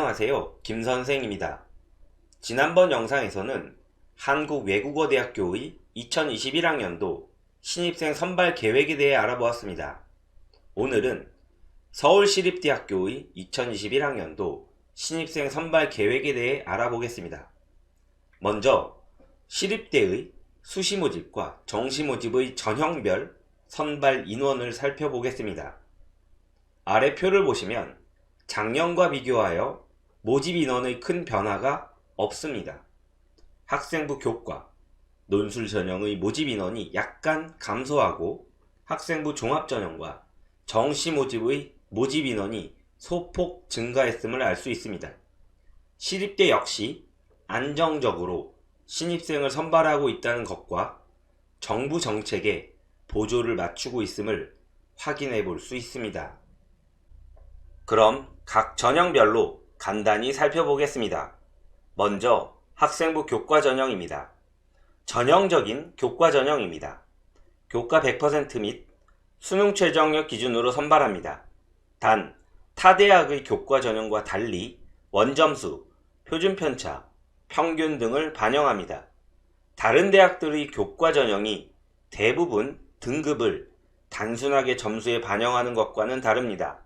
안녕하세요. 김선생입니다. 지난번 영상에서는 한국외국어대학교의 2021학년도 신입생 선발 계획에 대해 알아보았습니다. 오늘은 서울시립대학교의 2021학년도 신입생 선발 계획에 대해 알아보겠습니다. 먼저 시립대의 수시모집과 정시모집의 전형별 선발 인원을 살펴보겠습니다. 아래 표를 보시면 작년과 비교하여 모집 인원의 큰 변화가 없습니다. 학생부 교과, 논술 전형의 모집 인원이 약간 감소하고 학생부 종합 전형과 정시 모집의 모집 인원이 소폭 증가했음을 알 수 있습니다. 시립대 역시 안정적으로 신입생을 선발하고 있다는 것과 정부 정책에 보조를 맞추고 있음을 확인해 볼 수 있습니다. 그럼 각 전형별로 간단히 살펴보겠습니다. 먼저 학생부 교과 전형입니다. 전형적인 교과 전형입니다. 교과 100% 및 수능 최저학력 기준으로 선발합니다. 단, 타 대학의 교과 전형과 달리 원점수, 표준 편차, 평균 등을 반영합니다. 다른 대학들의 교과 전형이 대부분 등급을 단순하게 점수에 반영하는 것과는 다릅니다.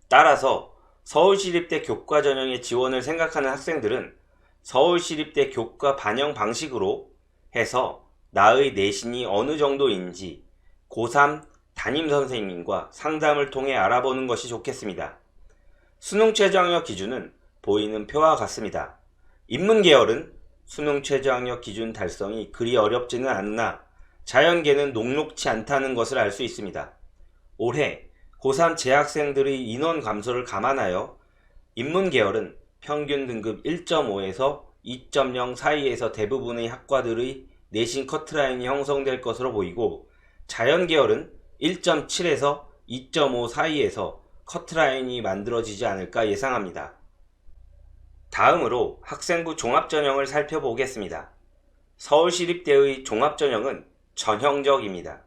따라서 서울시립대 교과 전형의 지원을 생각하는 학생들은 서울시립대 교과 반영 방식으로 해서 나의 내신이 어느 정도인지 고3 담임선생님과 상담을 통해 알아보는 것이 좋겠습니다. 수능 최저학력 기준은 보이는 표와 같습니다. 인문계열은 수능 최저학력 기준 달성이 그리 어렵지는 않으나 자연계는 녹록치 않다는 것을 알 수 있습니다. 올해 고3 재학생들의 인원 감소를 감안하여 인문계열은 평균 등급 1.5에서 2.0 사이에서 대부분의 학과들의 내신 커트라인이 형성될 것으로 보이고 자연계열은 1.7에서 2.5 사이에서 커트라인이 만들어지지 않을까 예상합니다. 다음으로 학생부 종합전형을 살펴보겠습니다. 서울시립대의 종합전형은 전형적입니다.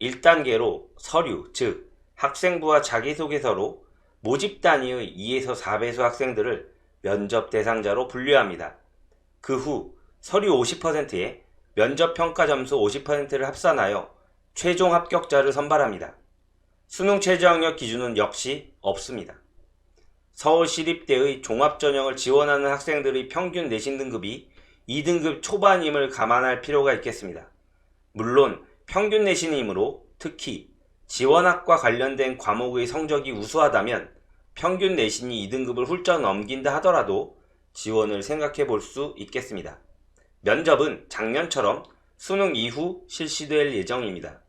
1단계로 서류, 즉 학생부와 자기소개서로 모집 단위의 2에서 4배수 학생들을 면접 대상자로 분류합니다. 그 후 서류 50%에 면접평가 점수 50%를 합산하여 최종 합격자를 선발합니다. 수능 최저학력 기준은 역시 없습니다. 서울시립대의 종합전형을 지원하는 학생들의 평균 내신 등급이 2등급 초반임을 감안할 필요가 있겠습니다. 물론 평균 내신이므로 특히 지원학과 관련된 과목의 성적이 우수하다면 평균 내신이 2등급을 훌쩍 넘긴다 하더라도 지원을 생각해 볼 수 있겠습니다. 면접은 작년처럼 수능 이후 실시될 예정입니다.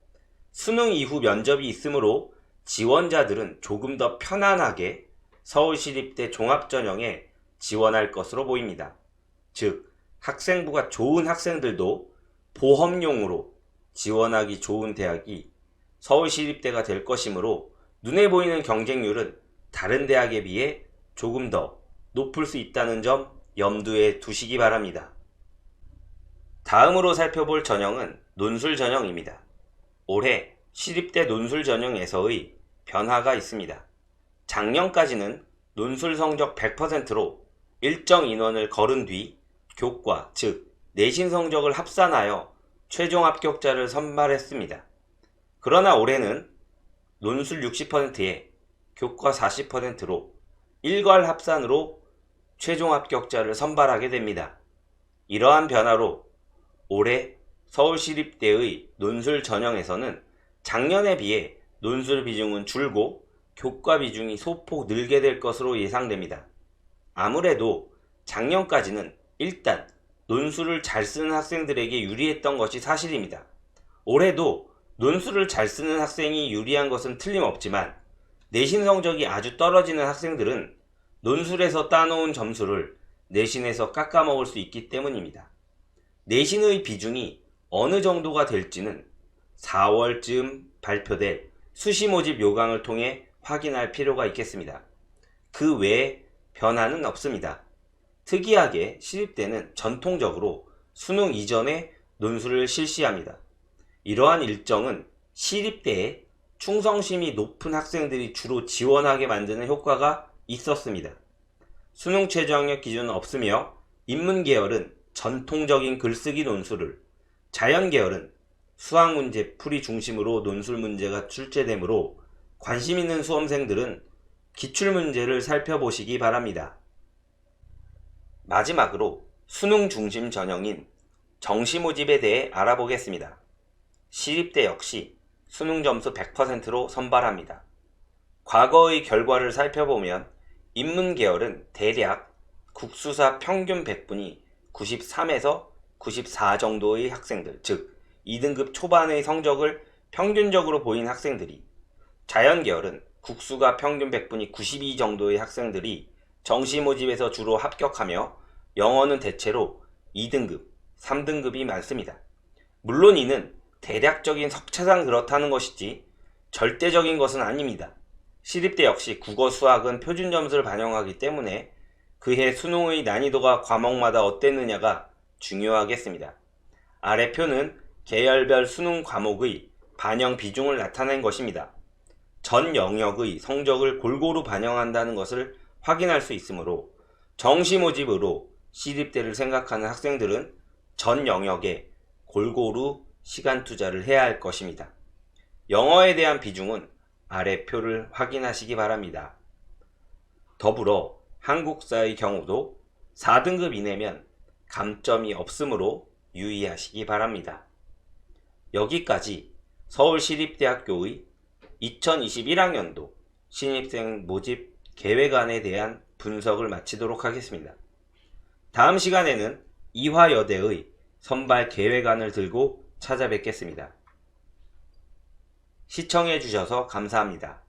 수능 이후 면접이 있으므로 지원자들은 조금 더 편안하게 서울시립대 종합전형에 지원할 것으로 보입니다. 즉, 학생부가 좋은 학생들도 보험용으로 지원하기 좋은 대학이 서울시립대가 될 것이므로 눈에 보이는 경쟁률은 다른 대학에 비해 조금 더 높을 수 있다는 점 염두에 두시기 바랍니다. 다음으로 살펴볼 전형은 논술 전형입니다. 올해 시립대 논술 전형에서의 변화가 있습니다. 작년까지는 논술 성적 100%로 일정 인원을 거른 뒤 교과, 즉 내신 성적을 합산하여 최종 합격자를 선발했습니다. 그러나 올해는 논술 60%에 교과 40%로 일괄 합산으로 최종 합격자를 선발하게 됩니다. 이러한 변화로 올해 서울시립대의 논술 전형에서는 작년에 비해 논술 비중은 줄고 교과 비중이 소폭 늘게 될 것으로 예상됩니다. 아무래도 작년까지는 일단 논술을 잘 쓰는 학생들에게 유리했던 것이 사실입니다. 올해도 논술을 잘 쓰는 학생이 유리한 것은 틀림없지만 내신 성적이 아주 떨어지는 학생들은 논술에서 따놓은 점수를 내신에서 깎아먹을 수 있기 때문입니다. 내신의 비중이 어느 정도가 될지는 4월쯤 발표될 수시모집 요강을 통해 확인할 필요가 있겠습니다. 그 외에 변화는 없습니다. 특이하게 시립대는 전통적으로 수능 이전에 논술을 실시합니다. 이러한 일정은 시립대에 충성심이 높은 학생들이 주로 지원하게 만드는 효과가 있었습니다. 수능 최저학력 기준은 없으며 인문계열은 전통적인 글쓰기 논술을, 자연계열은 수학문제 풀이 중심으로 논술 문제가 출제되므로 관심 있는 수험생들은 기출문제를 살펴보시기 바랍니다. 마지막으로 수능 중심 전형인 정시 모집에 대해 알아보겠습니다. 시립대 역시 수능 점수 100%로 선발합니다. 과거의 결과를 살펴보면 인문계열은 대략 국수사 평균 100분이 93에서 94 정도의 학생들, 즉 2등급 초반의 성적을 평균적으로 보인 학생들이, 자연계열은 국수가 평균 100분이 92 정도의 학생들이 정시 모집에서 주로 합격하며 영어는 대체로 2등급, 3등급이 많습니다. 물론 이는 대략적인 석차상 그렇다는 것이지 절대적인 것은 아닙니다. 시립대 역시 국어 수학은 표준 점수를 반영하기 때문에 그해 수능의 난이도가 과목마다 어땠느냐가 중요하겠습니다. 아래 표는 계열별 수능 과목의 반영 비중을 나타낸 것입니다. 전 영역의 성적을 골고루 반영한다는 것을 확인할 수 있으므로 정시 모집으로 시립대를 생각하는 학생들은 전 영역에 골고루 시간 투자를 해야 할 것입니다. 영어에 대한 비중은 아래 표를 확인하시기 바랍니다. 더불어 한국사의 경우도 4등급 이내면 감점이 없으므로 유의하시기 바랍니다. 여기까지 서울시립대학교의 2021학년도 신입생 모집 계획안에 대한 분석을 마치도록 하겠습니다. 다음 시간에는 이화여대의 선발 계획안을 들고 찾아뵙겠습니다. 시청해 주셔서 감사합니다.